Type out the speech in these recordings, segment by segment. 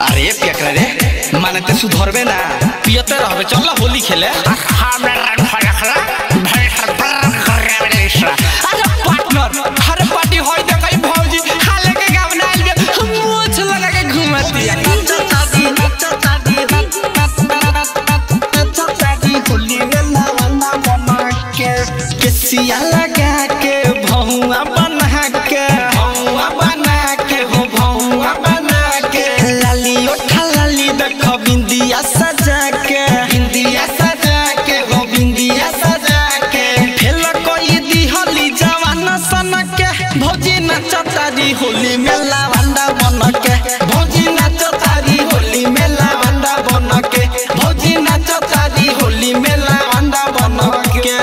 अरे पियकरा रे माने ते सुधरबे ना पियते रहबे चल होली खेले। हमरा खरखरा भाई हर करे रे अरे पार्टनर हर पार्टी होय देखै भौजी खाले के गाव ना आइल बे मोछ लगा के घुमती होली में लावना बना के केसिया लगा के भौवा बना के भौवा बना के लाली ओठा लाली देखो बिंदिया सजा के हो बिंदिया सजा के फेल कोई दी होली जवान सन के भौजी नचतारी होली में लावंडा बन के भौजी नचतारी होली में लावंडा बन के भौजी नचतारी होली में लावंडा बन के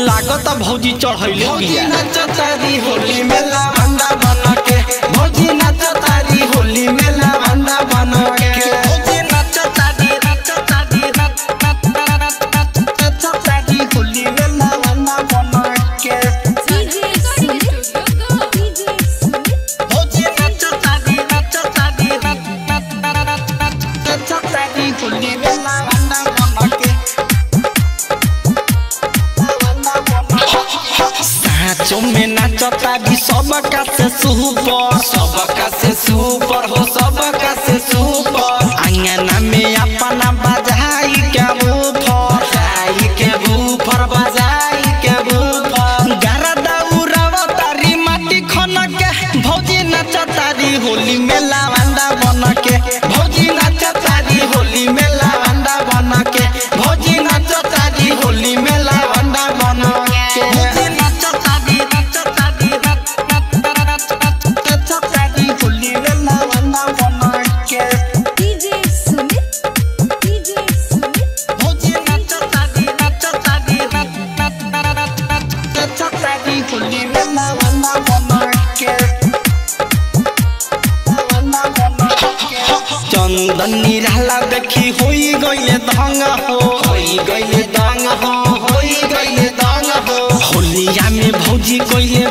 लागत भौजी चढ़ैले बिया नचतारी होली में लावंडा बन के भौजी नचतारी होली में लावंडा बन के भौजी नचतारी होली में लावना बना के भौजी नचतारी होली में लावना बना के साचो में नचतारी सबका से सुपर हो सबका से सुपर अंगना में अपना बजाई के बूफर बजाई के बूफर गरदा उड़ावा तारी माटी खन के भौजी नचतारी होली में लावंडा बन के भौजी नचतारी होली में लावंडा बन के भौजी नचतारी होली में लावंडा बन के भौजी नचतारी होली में लावना बना के भौजी नचतारी होली में लावना बना के चंदन निराला देखी होई गइले दंग हो होलिया में भौजी गइले